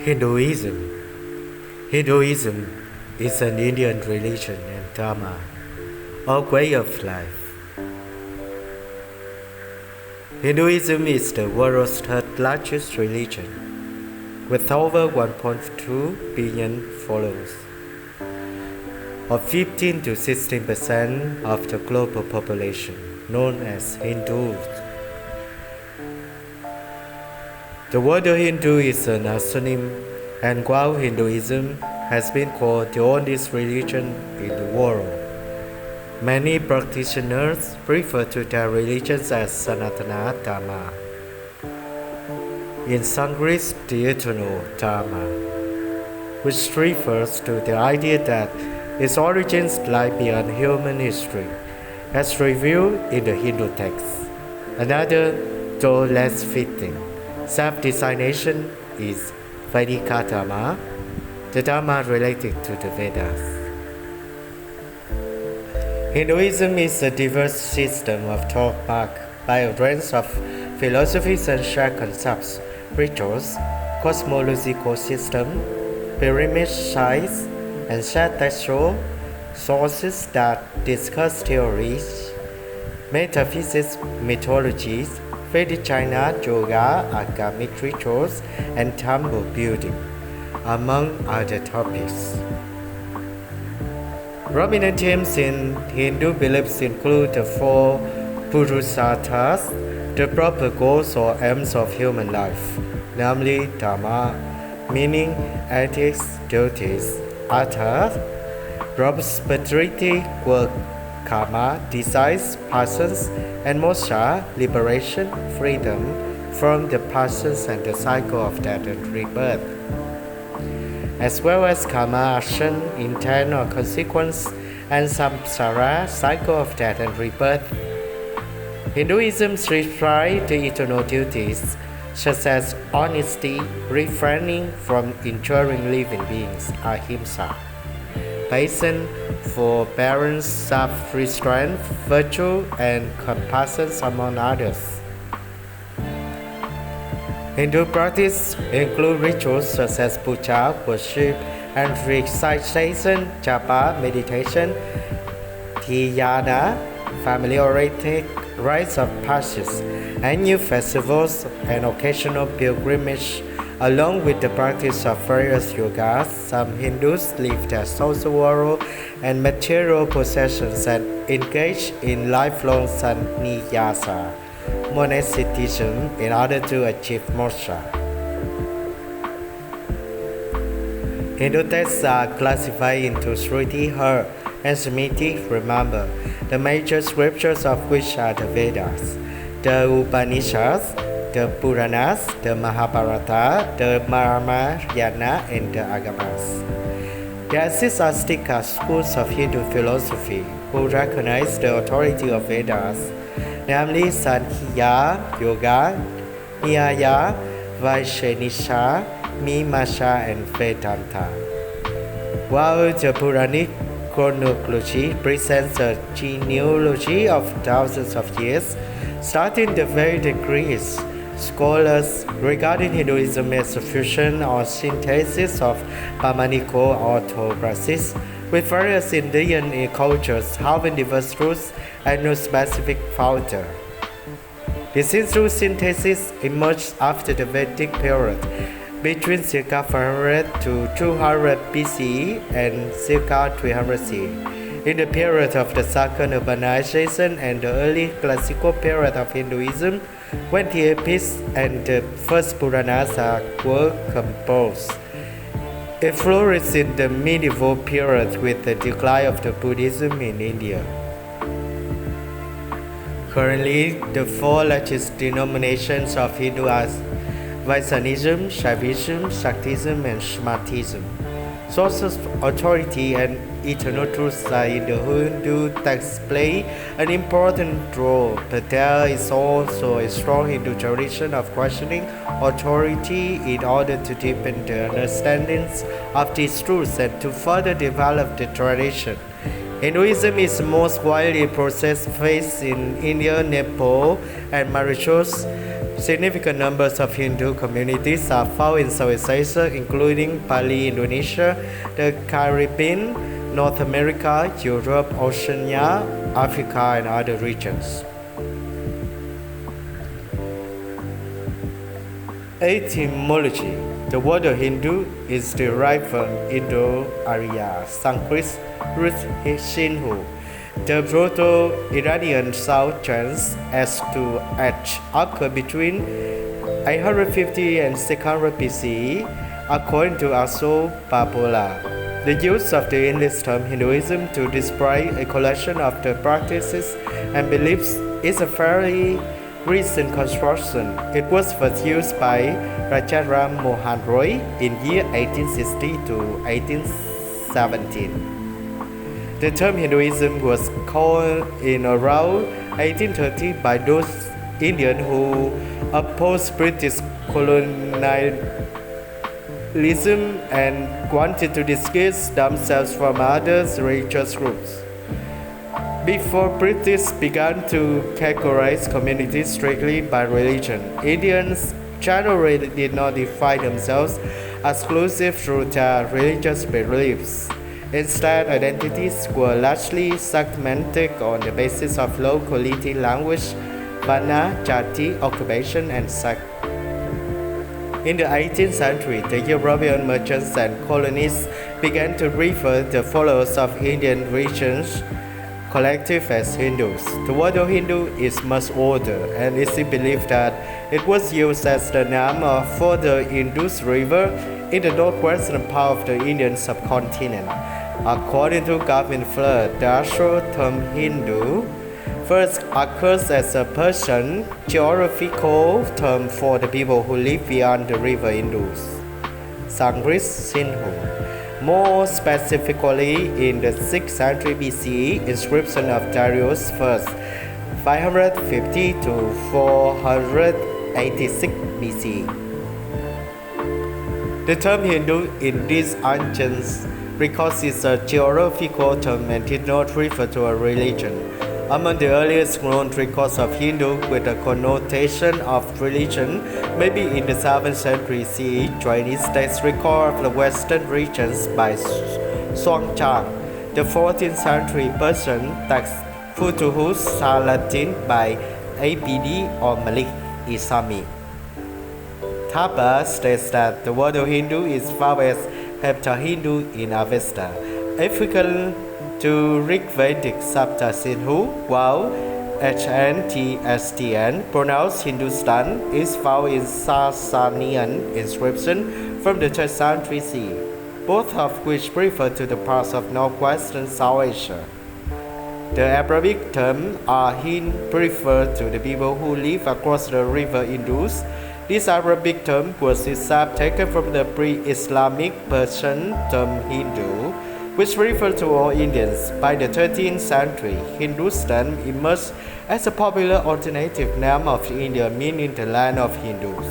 Hinduism. Hinduism is an Indian religion and Dharma, a way of life. Hinduism is the world's third largest religion, with over 1.2 billion followers, or 15 to 16% of the global population, known as Hindus. The word Hindu is an acronym, and while Hinduism has been called the oldest religion in the world, many practitioners refer to their religions as Sanātana Dharma. In Sanskrit, the eternal Dharma, which refers to the idea that its origins lie beyond human history, as revealed in the Hindu texts. Another, though less fitting, self-designation is Vedika Dharma, the Dharma related to the Vedas. Hinduism is a diverse system of thought marked by a range of philosophies and shared concepts, rituals, cosmological systems, pyramid sites, and shared textual sources that discuss theories, metaphysics, mythologies, Vedic China, yoga, agamic rituals, and temple building, among other topics. Prominent themes in Hindu beliefs include the four Purusharthas, the proper goals or aims of human life, namely Dharma, meaning ethics, duties, Artha, prosperity, work, Karma, desires, passions, and Moksha, liberation, freedom from the passions and the cycle of death and rebirth, as well as Karma, action, intent or consequence, and Samsara, cycle of death and rebirth. Hinduism prescribes the eternal duties such as honesty, refraining from injuring living beings, ahimsa, patience, forbearance, self-restraint, virtue, and compassion, among others. Hindu practice include rituals such as puja, worship, and recitation, japa, meditation, dhyana, family-oriented rites of passage, annual festivals, and occasional pilgrimage. Along with the practice of various yogas, some Hindus leave their social world and material possessions and engage in lifelong sannyasa, monasticism, in order to achieve moksha. Hindu texts are classified into Shruti, Har, and Smriti, remember, the major scriptures of which are the Vedas, the Upanishads, the Puranas, the Mahabharata, the Ramayana, and the Agamas. There exist Astika schools of Hindu philosophy who recognize the authority of Vedas, namely Sankhya, Yoga, Nyaya, Vaishesha, Mimamsa, and Vedanta. While the Puranic chronology presents a genealogy of thousands of years, starting the Vedic Greece, scholars regarding Hinduism as a fusion or synthesis of Brahmanical orthopraxis with various Indian cultures having diverse roots and no specific founder. This Hindu synthesis emerged after the Vedic period, between circa 500 to 200 BCE and circa 300 CE. In the period of the second urbanization and the early classical period of Hinduism, when the epics and the first Puranas were composed. It flourished in the medieval period with the decline of the Buddhism in India. Currently, the four largest denominations of Hindu are Vaishnavism, Shaivism, Shaktism, and Shaivism. Sources of authority and eternal truths are in the Hindu texts play an important role, but there is also a strong Hindu tradition of questioning authority in order to deepen the understandings of these truths and to further develop the tradition. Hinduism is most widely practiced in India, Nepal, and Mauritius. Significant numbers of Hindu communities are found in Southeast Asia, including Bali, Indonesia, the Caribbean, North America, Europe, Oceania, Africa, and other regions. Etymology. The word Hindu is derived from Indo-Aryan Sanskrit root Shinhu. The Proto-Iranian sound chants as to H occurred between 850 and 600 BCE, according to Aso-Papola. The use of the English term Hinduism to describe a collection of the practices and beliefs is a fairly recent construction. It was first used by Rajaram Mohan Roy in year 1860 to 1817. The term Hinduism was coined in around 1830 by those Indians who opposed British colonialism and wanted to distinguish themselves from other religious groups. Before British began to categorize communities strictly by religion, Indians generally did not define themselves exclusively through their religious beliefs. Instead, identities were largely segmented on the basis of locality, language, varna, jati, occupation, and sex. In the 18th century, the European merchants and colonists began to refer to the followers of Indian regions collective as Hindus. The word Hindu is much older, and it is believed that it was used as the name for the Indus River in the northwestern part of the Indian subcontinent. According to Gavin Flood, the actual term Hindu first occurs as a Persian geographical term for the people who live beyond the river Indus. Sanskrit Sindhu. More specifically, in the 6th century BCE, inscription of Darius I, 550 to 486 BCE. The term Hindu in these ancient records is a geographical term and did not refer to a religion. Among the earliest known records of Hindu with a connotation of religion may be in the 7th century CE Chinese text record of the western regions by Xuanzang, the 14th century Persian text Futuhus Salatin by ABD or Malik Isami. Thapa states that the word Hindu is found as Hepta-Hindu in Avesta, African to Rigvedic Sapta Sindhu, while HNTSTN, pronounced Hindustan, is found in Sasanian inscription from the 3rd century CE, both of which refer to the parts of northwestern South Asia. The Arabic term Ahin refers to the people who live across the river Indus. This Arabic term was itself taken from the pre-Islamic Persian term Hindu, which referred to all Indians. By the 13th century, Hindustan emerged as a popular alternative name of India, meaning the land of Hindus.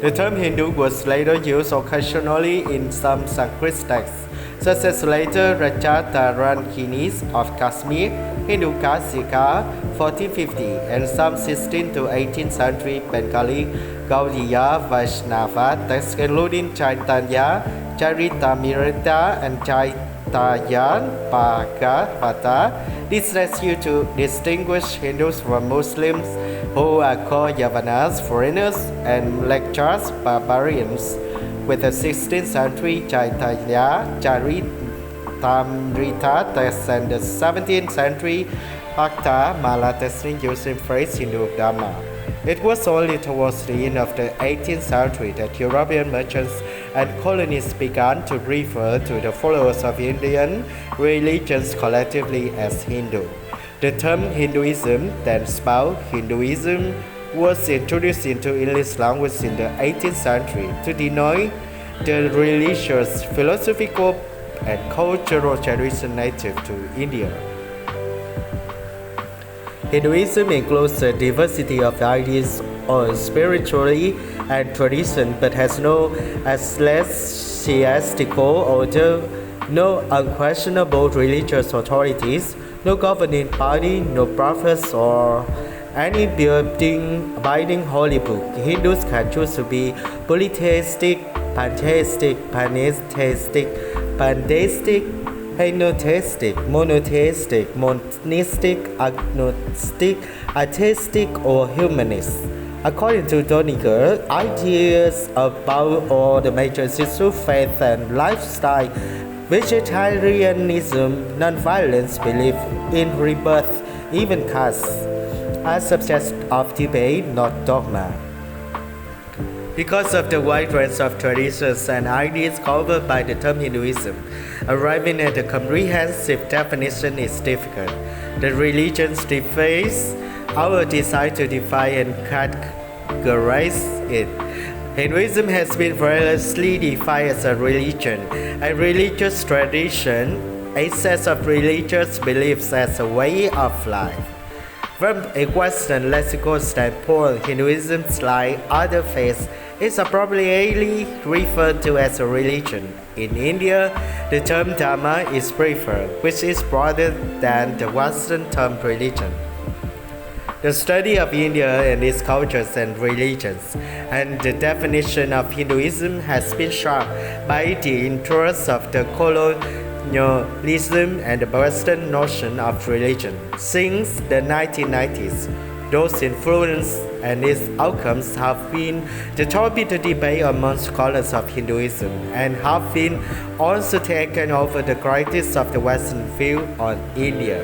The term Hindu was later used occasionally in some Sanskrit texts, such as later Rajatarankinis of Kashmir, Hindu Kasika, 1450, and some 16th to 18th century Bengali Gaudiya Vaishnava texts including Chaitanya Charitamrita and Chaitanya Bhagavata. This lets you to distinguish Hindus from Muslims, who are called Yavanas, foreigners, and lectures, barbarians. With the 16th century Chaitanya Charitamrita text and the 17th century Bhakta Mala text using phrase Hindu Dharma. It was only towards the end of the 18th century that European merchants and colonists began to refer to the followers of Indian religions collectively as Hindu. The term Hinduism, then spelled Hinduism, was introduced into English language in the 18th century to denote the religious, philosophical, and cultural tradition native to India. Hinduism includes a diversity of ideas on spirituality and tradition, but has no ecclesiastical order, no unquestionable religious authorities, no governing body, no prophets or any binding holy book. Hindus can choose to be polytheistic, pantheistic, pantheistic, pantheistic, henotheistic, monotheistic, monistic, agnostic, atheistic, or humanist. According to Doniger, ideas about all the major issues, faith and lifestyle, vegetarianism, non-violence, belief in rebirth, even caste, are subjects of debate, not dogma. Because of the wide range of traditions and ideas covered by the term Hinduism, arriving at a comprehensive definition is difficult. The religions deface our desire to define and categorize it. Hinduism has been variously defined as a religion, a religious tradition, a set of religious beliefs as a way of life. From a Western lexical standpoint, Hinduism, like other faiths, is appropriately referred to as a religion. In India, the term Dharma is preferred, which is broader than the Western term religion. The study of India and its cultures and religions, and the definition of Hinduism has been shaped by the interests of the colonialism and the Western notion of religion. Since the 1990s, those influences and its outcomes have been the topic of debate among scholars of Hinduism and have been also taken over the critics of the Western view on India.